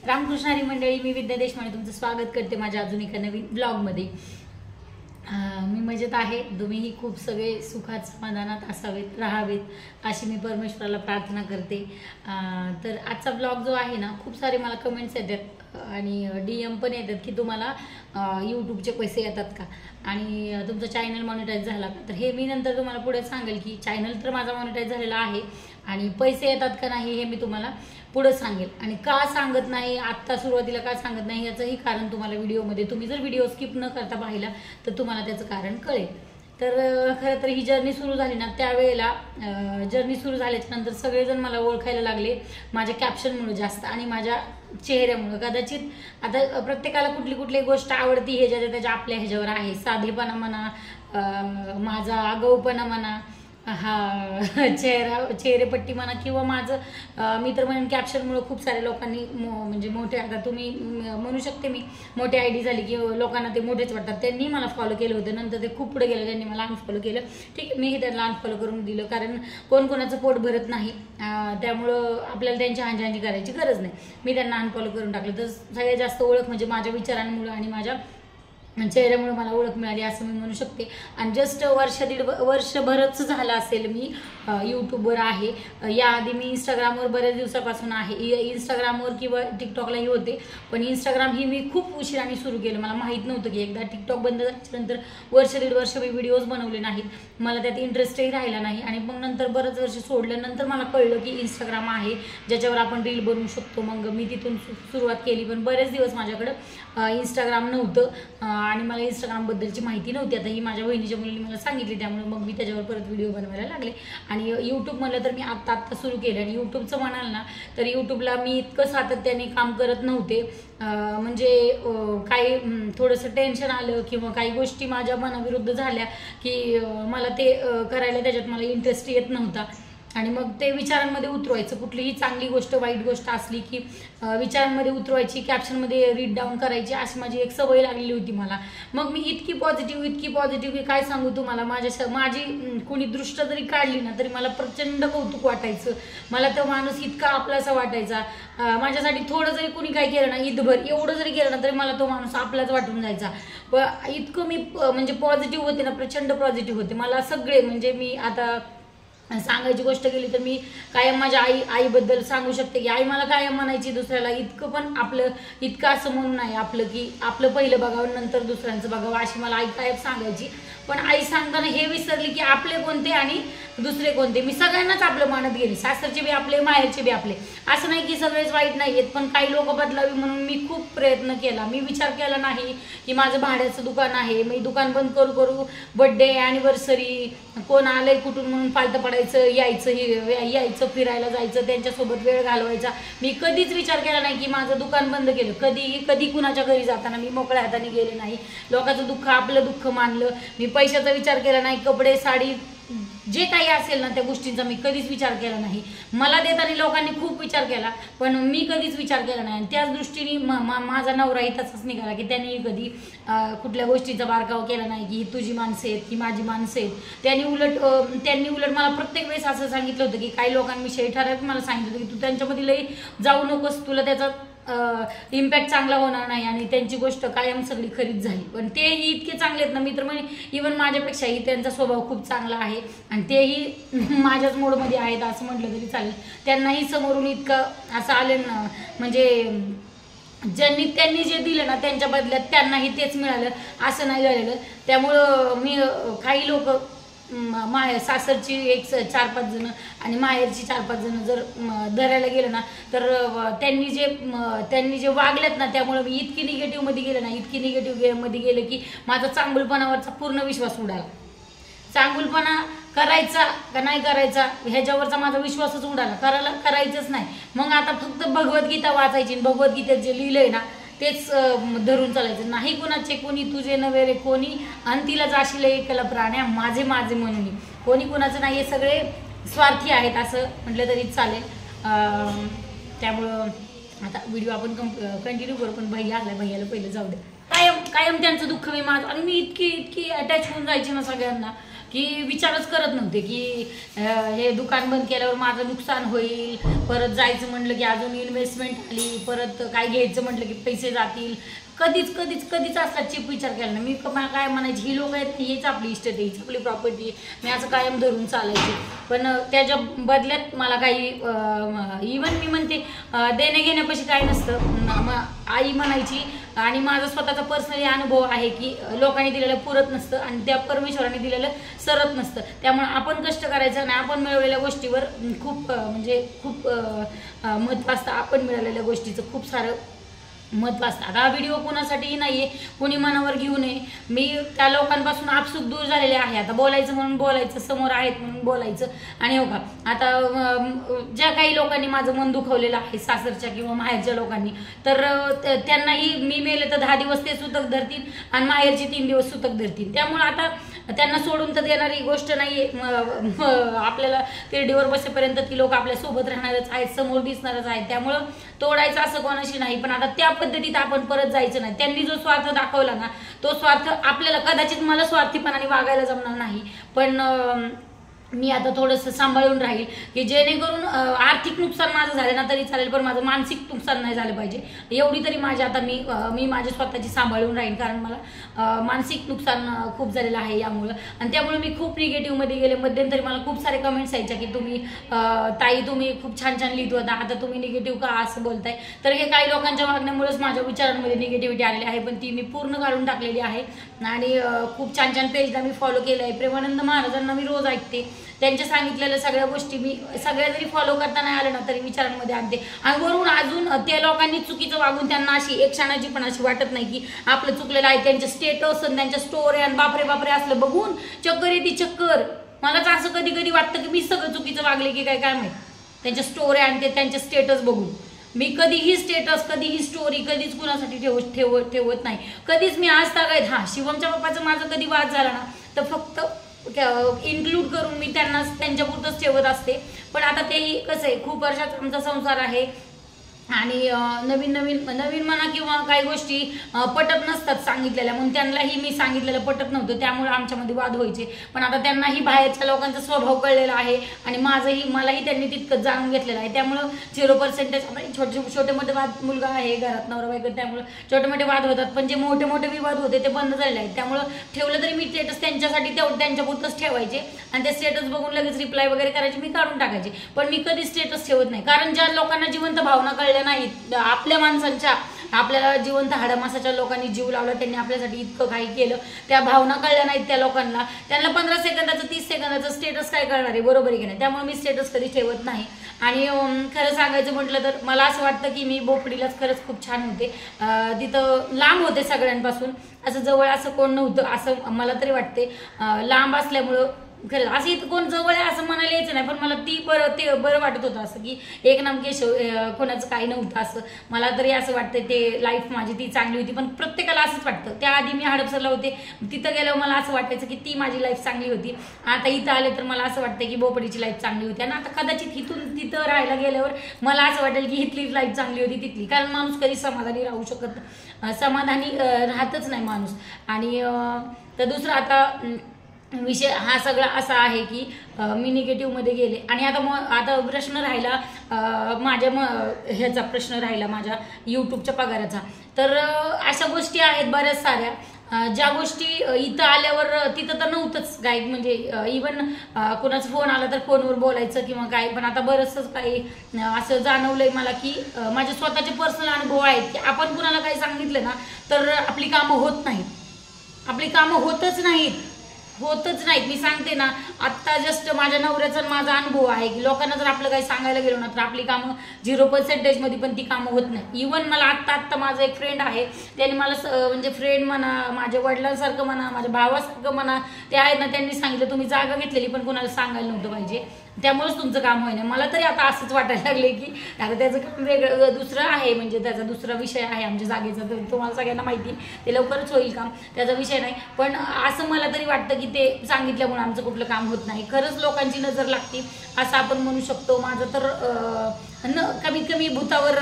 रामकृष्ण हरी मंडळी, मी विद्या देशपांडे तुमचं स्वागत करते माझ्या अजून एका नवीन ब्लॉगमध्ये। मी मजेत आहे। तुम्हीही खूप सगळे सुखात समाधानात असावेत, राहावेत अशी मी परमेश्वराला प्रार्थना करते। तर आजचा ब्लॉग जो आहे ना, खूप सारे मला कमेंट्स येतात आणि DM पण येतात की तुम्हाला यूट्यूबचे पैसे येतात का आणि तुमचं चॅनल मॉनिटाईज झाला का। तर हे मी नंतर तुम्हाला पुढे सांगेल की चॅनल तर माझा मॉनिटाईज झालेला आहे आणि पैसे येतात का नाही हे मी तुम्हाला पुढे सांगेल। आणि का सांगत नाही, आत्ता सुरुवातीला का सांगत नाही याचंही कारण तुम्हाला व्हिडिओमध्ये, तुम्ही जर व्हिडिओ स्किप न करता पाहिला तर तुम्हाला त्याचं कारण कळेल। तर खरं तर ही जर्नी सुरू झाली ना, त्यावेळेला जर्नी सुरू झाल्याच्या नंतर सगळेजण मला ओळखायला लागले माझ्या कॅप्शनमुळे जास्त आणि माझ्या चेहऱ्यामुळे। कदाचित आता प्रत्येकाला कुठली कुठली गोष्ट आवडती हे ज्याच्या त्याच्या आपल्या ह्याच्यावर आहे। साधेपणा म्हणा, माझा आगाऊपणा म्हणा, चेहरेपट्टी म्हणा, किंवा माझं मी तर म्हणेन कॅप्शनमुळे खूप साऱ्या लोकांनी म्हणजे मोठे, आता तुम्ही म्हणू शकते मी मोठी आयडी झाली की लोकांना ते मोठेच वाटतात, त्यांनी मला फॉलो केलं होतं। नंतर ते खूप पुढे गेलं, त्यांनी मला अनफॉलो केलं। ठीक आहे, मीही त्यांना अनफॉलो करून दिलं, कारण कोण कोणाचं पोट भरत नाही, त्यामुळं आपल्याला त्यांची हांजी करायची गरज नाही। मी त्यांना अनफॉलो करून टाकलं। तर सगळ्यात जास्त ओळख म्हणजे माझ्या विचारांमुळे आणि माझ्या चेहऱ्यामुळे मला ओळख मिळाली असं मी म्हणू शकते। आणि जस्ट वर्षभरच झालं असेल मी यूट्यूबवर आहे। याआधी मी इंस्टाग्रामवर बऱ्याच दिवसापासून आहे, इंस्टाग्रामवर किंवा टिकटॉकलाही होते, पण इंस्टाग्राम ही मी खूप उशिराने सुरू केलं। मला माहीत नव्हतं की एकदा टिकटॉक बंद झाल्यानंतर दीड वर्ष मी व्हिडिओज बनवले नाहीत, मला त्यात इंटरेस्टही राहिला नाही। आणि मग नंतर बरंच वर्ष सोडल्यानंतर मला कळलं की इंस्टाग्राम आहे ज्याच्यावर आपण रील बनवू शकतो। मग मी तिथून सुरुवात केली, पण बरेच दिवस माझ्याकडं इंस्टाग्राम नव्हतं आणि मला इंस्टाग्रामबद्दलची माहिती नव्हती। आता ही माझ्या बहिणीच्या मुलीने मला सांगितली, त्यामुळे मग मी त्याच्यावर परत व्हिडिओ बनवायला लागले। आणि यूट्यूब म्हणलं तर मी आत्ता सुरू केलं। आणि यूट्यूबचं म्हणाल ना तर यूट्यूबला मी इतकं सातत्याने काम करत नव्हते, म्हणजे काही थोडंसं टेन्शन आलं किंवा काही गोष्टी माझ्या मनाविरुद्ध झाल्या की मला ते करायला त्याच्यात मला इंटरेस्ट येत नव्हता। आणि मग ते विचारांमध्ये उतरवायचं, कुठलीही चांगली गोष्ट वाईट गोष्ट असली की विचारांमध्ये उतरवायची, कॅप्शनमध्ये रीड डाऊन करायची, अशी माझी एक सवय लागलेली होती मला। मग मी इतकी पॉझिटिव्ह की काय सांगू तुम्हाला, माझी कोणी दृष्ट जरी काढली ना तरी मला प्रचंड कौतुक वाटायचं। मला तो माणूस इतका आपलासा वाटायचा, माझ्यासाठी थोडं जरी कोणी काय केलं ना, ईदभर एवढं जरी केलं ना तरी मला तो माणूस आपलाच वाटून जायचा। इतकं मी म्हणजे पॉझिटिव्ह होते ना, प्रचंड पॉझिटिव्ह होते। मला सगळे म्हणजे मी आता सांगायची गोष्ट केली तर मी कायम माझ्या आईबद्दल सांगू शकते की आई मला कायम म्हणायची दुसऱ्याला, इतकं पण आपलं इतकं असं म्हणून नाही आपलं की आपलं पहिलं बघावं नंतर दुसऱ्यांचं बघावं, अशी मला आई कायम सांगायची। पण आई सांगताना हे विसरली की आपले कोणते आणि दुसरे कोणते। मी सगळ्यांनाच आपलं मानत गेली, सासरचे बी आपले, माहेरचे बी आपले, असं नाही की सगळेच वाईट नाही आहेत, पण काही लोक बदलावी म्हणून मी खूप प्रयत्न केला। मी विचार केला नाही की माझं भाड्याचं दुकान आहे, मी दुकान बंद करू बर्थडे ॲनिव्हर्सरी कोण आलंय कुठून म्हणून पालतं पडायचं, यायचं फिरायला जायचं, त्यांच्यासोबत वेळ घालवायचा। मी कधीच विचार केला नाही की माझं दुकान बंद केलं। कधी कुणाच्या घरी जाताना मी मोकळ्या हाताने गेले नाही, लोकांचं दुःख आपलं दुःख मानलं। मी पैशाचा विचार केला नाही, कपडे साडी जे काही असेल ना त्या गोष्टींचा मी कधीच विचार केला नाही। मला देताना लोकांनी खूप विचार केला, पण मी कधीच विचार केला नाही। त्याच दृष्टीने माझा नवराही तसाच निघाला की त्यांनी कधी कुठल्या गोष्टीचा बारकाव केला नाही की तुझी माणसं आहेत की माझी माणसं आहेत। त्यांनी उलट मला प्रत्येक वेळेस असं सांगितलं होतं की काही लोकांविषयी ठराविक मला सांगितलं होतं की तू त्यांच्यामध्ये लई जाऊ नकोस, तुला त्याचा इम्पॅक्ट चांगला होणार नाही। आणि त्यांची गोष्ट कायम सगळी खरीच झाली, पण तेही इतके चांगले आहेत ना मित्र, म्हणजे इव्हन माझ्यापेक्षाही त्यांचा स्वभाव खूप चांगला आहे आणि तेही माझ्याच मोडमध्ये आहेत असं म्हटलं तरी चालेल। त्यांनाही समोरून इतकं असं आलं ना, म्हणजे त्यांनी जे दिलं ना त्यांच्या बदल्यात त्यांनाही तेच मिळालं असं नाही झालेलं। त्यामुळं मी काही लोक सासरची एक 4-5 जण आणि माहेरची 4-5 जण जर धरायला गेलं ना तर त्यांनी जे वागल्यात ना, त्यामुळे मी इतकी निगेटिव्हमध्ये गेले ना, इतकी निगेटिव्हमध्ये गेले की माझा चांगुलपणावरचा पूर्ण विश्वास उडाला। चांगुलपणा करायचा का नाही करायचा ह्याच्यावरचा माझा विश्वासच उडाला, करायचंच नाही। मग आता फक्त भगवद्गीता वाचायची, भगवद्गीतेत जे लिहिलंय ना तेच धरून चालायचं। नाही कोणाचे कोणी तुझे नव्हे रे कोणी, अंतीला जाशील एकला प्राण्या माझे म्हणून, कोणी कोणाचं नाही, हे सगळे स्वार्थी आहेत असं म्हटलं तरी चालेल। त्यामुळं आता व्हिडिओ आपण कंटिन्यू करू, पण भैयाला पहिलं जाऊ दे। कायम त्यांचं दुःख मी आणि मी इतकी अटॅच होऊन जायची ना सगळ्यांना की विचारच करत नव्हते की हे दुकान बंद केल्यावर माझं नुकसान होईल, परत जायचं म्हटलं की अजून इन्व्हेस्टमेंट आली, परत काय घ्यायचं म्हटलं की पैसे जातील. कधीच कधीच कधीच असला चीप विचार केला नाही. मी काय म्हणायची, ही लोक आहेत हीच आपली इस्टेट आहे, हीच आपली प्रॉपर्टी, मी असं कायम धरून चालायचे. पण त्याच्या बदल्यात मला काही इवन मी म्हणते देणे घेण्यापाशी काही नसतं. आई म्हणायची आणि माझा स्वतःचा पर्सनली अनुभव आहे की लोकांनी दिलेलं पुरत नसतं आणि त्या परमेश्वराने दिलेलं सरत नसतं. त्यामुळे आपण कष्ट करायचं आणि आपण मिळवलेल्या गोष्टीवर खूप म्हणजे खूप महत्त्व असतं. आपण मिळालेल्या गोष्टीचं खूप सारं महत्त्व असतं. हा व्हिडिओ कोणासाठीही नाही आहे, कोणी मनावर घेऊ नये. मी त्या लोकांपासून आपसूक दूर झालेले आहे. आता बोलायचं म्हणून बोलायचं, समोर आहेत म्हणून बोलायचं. आणि हो का, आता ज्या काही लोकांनी माझं मन दुखवलेलं आहे, सासरच्या किंवा माहेरच्या लोकांनी, तर त्यांनाही मी मेले तर 10 दिवस ते सुतक धरतील आणि माहेरची 3 दिवस सुतक धरतील. त्यामुळे आता त्यांना सोडून तर देणारी गोष्ट नाही आहे. आपल्याला तिरडीवर बसेपर्यंत ती लोक आपल्या सोबत राहणारच आहेत, समोर दिसणारच आहेत. त्यामुळं तोडायचं असं कोणाशी नाही. पण आता त्या पद्धतीत आपण परत जायचं नाही. त्यांनी जो स्वार्थ दाखवला ना, तो स्वार्थ आपल्याला, कदाचित मला स्वार्थीपणाने वागायला जमणार नाही, पण मी आता थोडंसं सांभाळून राहील की जेणेकरून आर्थिक नुकसान माझं झालं ना तरी चालेल, पण माझं मानसिक नुकसान नाही झालं पाहिजे. एवढी तरी माझी आता मी माझी स्वतःची सांभाळून राहील. कारण मला मानसिक नुकसान खूप झालेलं आहे यामुळं. आणि त्यामुळे मी खूप निगेटिव्हमध्ये गेले. मध्यंतरी मला खूप सारे कमेंट्स यायच्या की तुम्ही ताई तुम्ही खूप छान छान लिहित होता, आता तुम्ही निगेटिव्ह का असं बोलताय. तर हे काही लोकांच्या वागण्यामुळेच माझ्या विचारांमध्ये निगेटिव्हिटी आलेली आहे, पण ती मी पूर्ण काढून टाकलेली आहे. आणि खूप छान छान पेजला मी फॉलो केलं आहे. प्रेमानंद महाराजांना मी रोज ऐकते. त्यांच्या सांगितलेल्या सगळ्या गोष्टी मी सगळ्या जरी फॉलो करता नाही आलं ना तरी विचारांमध्ये आणते. आणि वरून अजून त्या लोकांनी चुकीचं वागून त्यांना अशी एक क्षणाची पण अशी वाटत नाही की आपलं चुकलेलं आहे. त्यांच्या स्टेटस आणि त्यांच्या स्टोरी आणि बापरे बापरे असलं बघून चक्कर येते चक्कर. मलाच असं कधी कधी वाटतं की मी सगळं चुकीचं वागले की काय माहित. त्यांच्या स्टोरी आणि ते त्यांचे स्टेटस बघून मी कधीही स्टेटस, कधीही स्टोरी कधीच कुणासाठी ठेवत नाही. कधीच मी आज तागायत शिवमच्या पप्पाचं माझं कधी वाद झाला ना तर फक्त इन्क्लूड करून मी त्यांना त्यांच्यापुरतंच ठेवत असते. पण आता तेही कसं आहे, खूप वर्षाचा आमचा संसार आहे आणि नवीन म्हणा किंवा काही गोष्टी पटत नसतात सांगितलेल्या, म्हणून त्यांनाही मी सांगितलेलं पटत नव्हतं, त्यामुळे आमच्यामध्ये वाद व्हायचे. पण आता त्यांनाही बाहेरच्या लोकांचा स्वभाव कळलेला आहे आणि मलाही त्यांनी तितकंच जाणून घेतलेलं आहे. त्यामुळं 0% छोटे मोठे वाद, मुलगा आहे घरात नवरा बायको, त्यामुळं छोटे मोठे वाद होतात. पण जे मोठे मोठे विवाद होते ते बंद झालेले आहेत. त्यामुळं ठेवलं तरी मी स्टेटस त्यांच्यासाठी त्यांच्यापुरतंच ठेवायचे आणि ते स्टेटस बघून लगेच रिप्लाय वगैरे करायचे, मी काढून टाकायचे. पण मी कधी स्टेटस ठेवत नाही, कारण ज्या लोकांना जिवंत भावना कळल्या नाही, आपल्या माणसांच्या, आपल्याला जिवंत हाडामासाच्या लोकांनी जीव लावला, त्यांनी आपल्यासाठी इतकं काही केलं, त्या भावना कळल्या नाहीत त्या लोकांना. त्यांना 15 सेकंदाचं 30 सेकंदाचं स्टेटस काय कळणार आहे, बरोबर आहे की नाही. त्यामुळे मी स्टेटस कधी ठेवत नाही. आणि खरं सांगायचं म्हटलं तर मला असं वाटतं की मी बोपडीलाच खरंच खूप छान होते. तिथं लांब होते सगळ्यांपासून, असं जवळ असं कोण नव्हतं असं मला तरी वाटते. लांब असल्यामुळं खरं असं इथं कोण जवळ आहे असं म्हणायला यायचं नाही, पण मला ते बरं वाटत होतं असं की एक नाम केशव, कोणाचं काही नव्हतं असं. मला तरी असं वाटतं ते लाईफ माझी ती चांगली होती. पण प्रत्येकाला असंच वाटतं. त्याआधी मी हडपसरला होते, तिथं गेल्यावर मला असं वाटायचं की ती माझी लाईफ चांगली होती. आता इथं आले तर मला असं वाटतं की बोपडीची लाईफ चांगली होती. आणि आता कदाचित इथून तिथं राहायला गेल्यावर मला असं वाटेल की इथली लाईफ चांगली होती तिथली, कारण माणूस कधी समाधानी राहू शकत, समाधानी राहतच नाही माणूस. आणि तर दुसरं आता विषय हा सगळा असा आहे की मी निगेटिव्हमध्ये गेले. आणि आता प्रश्न राहिला माझ्या ह्याचा प्रश्न राहिला माझ्या यूट्यूबच्या पगाराचा. तर अशा गोष्टी आहेत बऱ्याच साऱ्या ज्या गोष्टी इथं आल्यावर तिथं तर नव्हतंच काय, म्हणजे इवन कोणाचा फोन आला तर फोनवर बोलायचं किंवा काय. पण आता बरंचसं काही असं जाणवलंय मला की माझे स्वतःचे पर्सनल अनुभव आहेत की आपण कुणाला काही सांगितलं ना तर आपली कामं होत नाहीत, आपली कामं होतच नाहीत. मी सांगते ना, आत्ता जस्ट माझ्या नवऱ्याचा माझा अनुभव आहे की लोकांना जर आपलं काही सांगायला गेलो ना तर आपली कामं 0% मध्ये पण ती कामं होत नाही. इवन मला आत्ता माझा एक फ्रेंड आहे, त्याने मला म्हणजे फ्रेंड म्हणा, माझ्या वडिलांसारखं म्हणा, माझ्या भावासारखं म्हणा, ते आहेत ना, त्यांनी सांगितलं तुम्ही जागा घेतलेली पण कोणाला सांगायला नव्हतं पाहिजे, त्यामुळेच तुमचं काम होईना. मला तरी आता असंच वाटायला लागले की आता त्याचं काम वेगळं दुसरं आहे, म्हणजे त्याचा दुसरा विषय आहे आमच्या जागेचा, तर तुम्हाला सगळ्यांना माहिती, ते लवकरच होईल काम, त्याचा विषय नाही. पण असं मला तरी वाटतं की ते सांगितल्यामुळे आमचं कुठलं काम होत नाही. खरंच लोकांची नजर लागते असं आपण म्हणू शकतो. माझं तर कमीत कमी भूतावर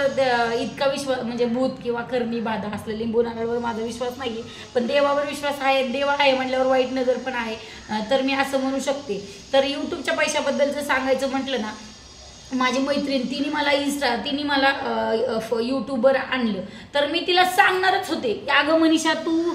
इतका विश्वास, म्हणजे भूत किंवा कर्मी बाधा असलेले लिंबू नारळावर माझा विश्वास नाही आहे, पण देवावर विश्वास आहे. देव आहे म्हटल्यावर वाईट नजर पण आहे, तर मी असं म्हणू शकते. तर यूट्यूबच्या पैशाबद्दल जर सांगायचं म्हटलं ना, माझी मैत्रीण तिने मला यूट्यूबवर आणलं, तर मी तिला सांगणारच होते की अगं मनीषा, तू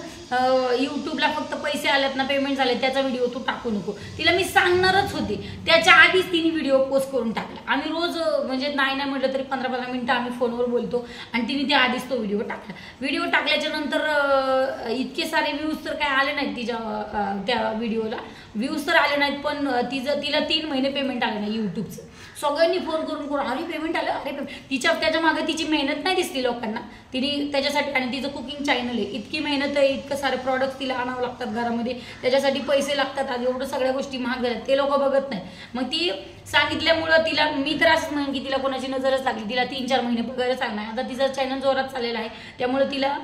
यूट्यूबला फक्त पैसे आलेत ना, पेमेंट झाले, त्याचा व्हिडिओ तू टाकू नको. तिला मी सांगणारच होते. त्याच्या आधीच तिने व्हिडिओ पोस्ट करून टाकला. आम्ही रोज म्हणजे नाही म्हटलं तरी 15-15 मिनिटं आम्ही फोनवर बोलतो, आणि तिने त्या आधीच तो व्हिडिओ टाकला. व्हिडिओ टाकल्याच्या नंतर इतके सारे व्ह्यूज तर काय आले नाहीत तिच्या त्या व्हिडिओला, व्ह्यूज तर आले नाहीत, पण तिला 3 महिने पेमेंट आलं नाही यूट्यूबचं. सगळ्यांनी फोन करून अरे पेमेंट आलं, अरे पेमेंट. त्याच्या मागे तिची मेहनत नाही दिसली लोकांना. तिने त्याच्यासाठी, आणि तिचं कुकिंग चॅनल आहे, इतकी मेहनत आहे, इतकं सारे प्रॉडक्ट तिला आणावं लागतात घरामध्ये, त्याच्यासाठी पैसे लागतात. आज एवढं सगळ्या गोष्टी महाग झाल्यात, ते लोक बघत नाही. मग ती सांगितल्यामुळं तिला, मी तर असंच म्हणेन की तिला कोणाची नजरच लागली. तिला 3-4 महिने पगारच आला नाही. आता तिचं चॅनल जोरात चाललेलं आहे, त्यामुळे तिला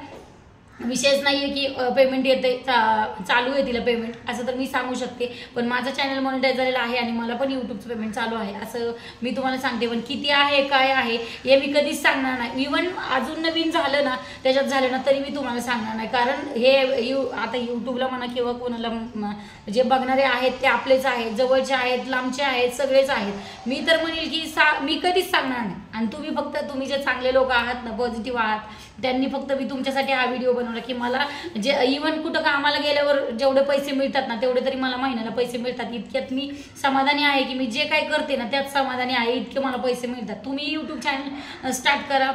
विषयच नाही आहे की पेमेंट येते, चालू आहे तिला पेमेंट, असं तर मी सांगू शकते. पण माझं चॅनल मॉनिटाईज झालेलं आहे आणि मला पण यूट्यूबचं पेमेंट चालू आहे, असं मी तुम्हाला सांगते. पण किती आहे, काय आहे, हे मी कधीच सांगणार नाही. इव्हन अजून नवीन झालं ना, त्याच्यात झालं ना, तरी मी तुम्हाला सांगणार नाही. कारण हे आता यूट्यूबला म्हणा किंवा कोणाला जे बघणारे आहेत ते आपलेच आहेत, जवळचे आहेत, लांबचे आहेत, सगळेच आहेत. मी तर म्हणेल की मी कधीच सांगणार नाही. आणि तुम्ही फक्त, तुम्ही जे चांगले लोक आहात ना, पॉझिटिव्ह आहात, त्यांनी फक्त, मी तुमच्यासाठी हा व्हिडिओ बनवला की मला जे इव्हन कुठं कामाला गेल्यावर जेवढे पैसे मिळतात ना, तेवढे तरी मला महिन्याला पैसे मिळतात. इतक्यात मी समाधानी आहे की मी जे काही करते ना त्यात समाधानी आहे, इतके मला पैसे मिळतात. तुम्ही यूट्यूब चॅनल स्टार्ट करा,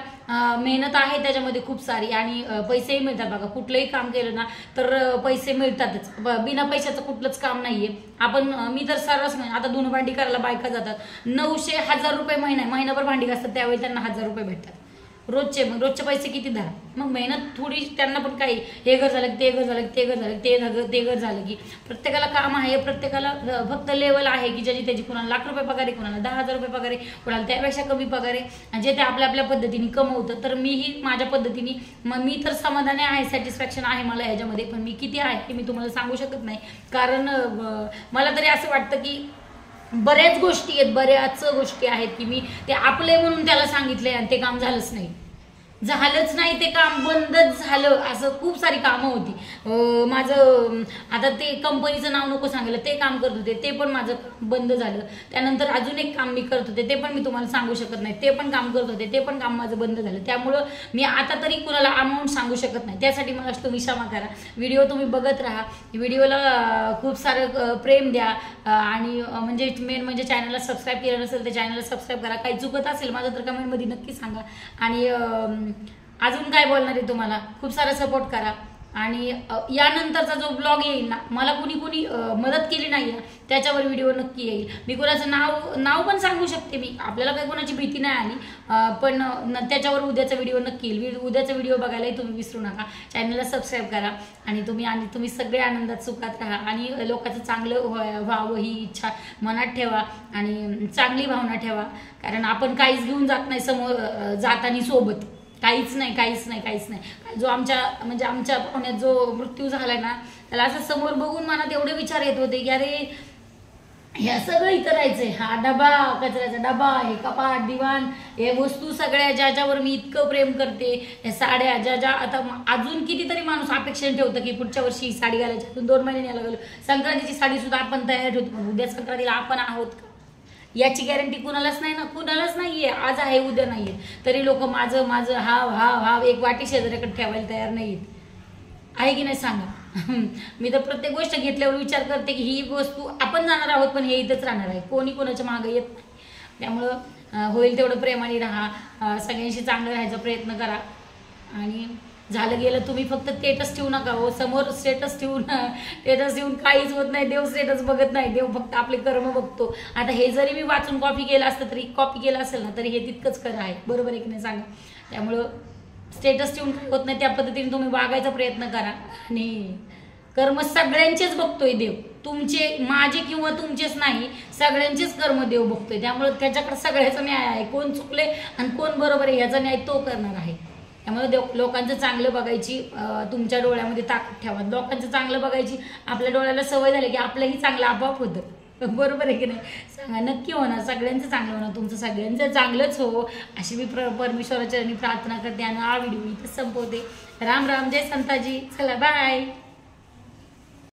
मेहनत आहे त्याच्यामध्ये खूप सारी, आणि पैसेही मिळतात. बघा, कुठलंही काम केलं ना तर पैसे मिळतातच. बिना पैशाचं कुठलंच काम नाहीये. मी तर सर्रास आता धुणं भांडी करायला बायका जातात, 900-1000 रुपये महिनाभर भांडी घासतात, त्यावेळी त्यांना 1000 रुपये भेटतात रोजचे. मग रोजचे पैसे किती धरा, मग मेहनत थोडी त्यांना पण काही, हे घर झालं, ते घर झालं, ते घर झालं, ते घर झालं की प्रत्येकाला काम आहे. प्रत्येकाला फक्त लेवल आहे की ज्याची त्याची, कोणाला लाख रुपये पगार आहे, कोणाला 10,000 रुपये पगार आहे, कोणाला त्यापेक्षा कमी पगार आहे, आणि जे ते आपल्या आपल्या पद्धतीने कमवतं. तर मीही माझ्या पद्धतीने, मग मी तर समाधानी आहे, सॅटिस्फॅक्शन आहे मला ह्याच्यामध्ये. पण मी किती आहे हे मी तुम्हाला सांगू शकत नाही, कारण मला तरी असं वाटतं की बऱ्याच गोष्टी आहेत की मी ते आपले म्हणून त्याला सांगितले आणि ते काम झालंच नाही, ते काम बंदच झालं. असं खूप सारी कामं होती. माझं आता ते कंपनीचं नाव नको सांगायला, ते काम करत होते, ते पण माझं बंद झालं. त्यानंतर अजून एक काम मी करत होते, ते पण मी तुम्हाला सांगू शकत नाही, ते पण काम करत होते, ते पण काम माझं बंद झालं. त्यामुळं मी आता तरी कुणाला अमाऊंट सांगू शकत नाही. त्यासाठी मला तुम्ही क्षमा करा. व्हिडिओ तुम्ही बघत राहा, व्हिडिओला खूप सारं प्रेम द्या, आणि म्हणजे मेन म्हणजे चॅनलला सबस्क्राईब केलं नसेल तर चॅनलला सबस्क्राईब करा. काही चुकत असेल माझं तर कमेंटमध्ये नक्की सांगा. आणि अजून काय बोलणार आहे, तुम्हाला खूप सारा सपोर्ट करा. आणि यानंतरचा जो ब्लॉग येईल ना, मला कुणी मदत केली नाही त्याच्यावर व्हिडिओ नक्की येईल. मी कोणाचं नाव पण सांगू शकते, मी आपल्याला काही कोणाची भीती नाही आली, पण त्याच्यावर उद्याचा व्हिडिओ नक्की येईल. उद्याचा व्हिडिओ बघायलाही तुम्ही विसरू नका. चॅनलला सबस्क्राईब करा, आणि तुम्ही सगळे आनंदात सुखात राहा, आणि लोकांचं चांगलं व्हावं ही इच्छा मनात ठेवा, आणि चांगली भावना ठेवा. कारण आपण काहीच घेऊन जात नाही समोर जाताना सोबत, काहीच नाही. जो आमच्या पाहुण्यात जो मृत्यू झालाय ना, त्याला असं समोर बघून मनात एवढे विचार येत होते की अरे ह्या सगळं इथं राहायचंय, हा डबा, कचऱ्याचा डबा, हे कपाट, दिवाण, हे वस्तू सगळ्या ज्याच्यावर मी इतकं प्रेम करते, हे साड्या ज्या आता अजून कितीतरी माणूस अपेक्षेने ठेवतं की पुढच्या वर्षी ही साडी घालायची, अजून 2 महिने यायला लागलो, संक्रांतीची साडी सुद्धा आपण तयार ठेवतो, पण उद्या संक्रांतीला आपण आहोत का याची गॅरंटी कुणालाच नाही ना, कुणालाच नाहीये. आज आहे उद्या नाहीये, तरी लोक माझं हाव एक वाटी शेजाऱ्याकडे ठेवायला तयार नाहीत. आहे की नाही सांगा. मी तर प्रत्येक गोष्ट घेतल्यावर विचार करते की ही वस्तू आपण जाणार आहोत, पण हे इथंच राहणार आहे, कोणी कोणाच्या मागे येत नाही. त्यामुळं होईल तेवढं प्रेमाने राहा, सगळ्यांशी चांगलं राहायचा प्रयत्न करा. आणि झालं गेलं, तुम्ही फक्त स्टेटस ठेवू नका हो, समोर स्टेटस ठेवून काहीच होत नाही. देव स्टेटस बघत नाही, देव फक्त आपले कर्म बघतो. आता हे जरी मी वाचून कॉपी केलं असेल ना, तरी हे तितकंच खरं आहे, बरोबर आहे की नाही सांगा. त्यामुळं स्टेटस ठेवून काही होत नाही, त्या पद्धतीने तुम्ही वागायचा प्रयत्न करा. आणि कर्म सगळ्यांचेच बघतोय देव, तुमचे माझे किंवा तुमचेच नाही, सगळ्यांचेच कर्म देव बघतोय. त्यामुळे त्याच्याकडे सगळ्याचा न्याय आहे, कोण चुकले आणि कोण बरोबर आहे याचा न्याय तो करणार आहे. त्यामुळे लोकांचं चांगलं बघायची तुमच्या डोळ्यामध्ये ताकद ठेवा. लोकांचं चांगलं बघायची आपल्या डोळ्याला सवय झाली की आपलंही चांगलं आपोआप होतं, बरोबर आहे की नाही? सांगा, नक्की होणार, सगळ्यांचं चांगलं होणार, तुमचं सगळ्यांचं चांगलंच हो अशी मी परमेश्वराच्या प्रार्थना करते आणि हा व्हिडिओ इथं संपवते. राम राम, जय संताजी, चला बाय.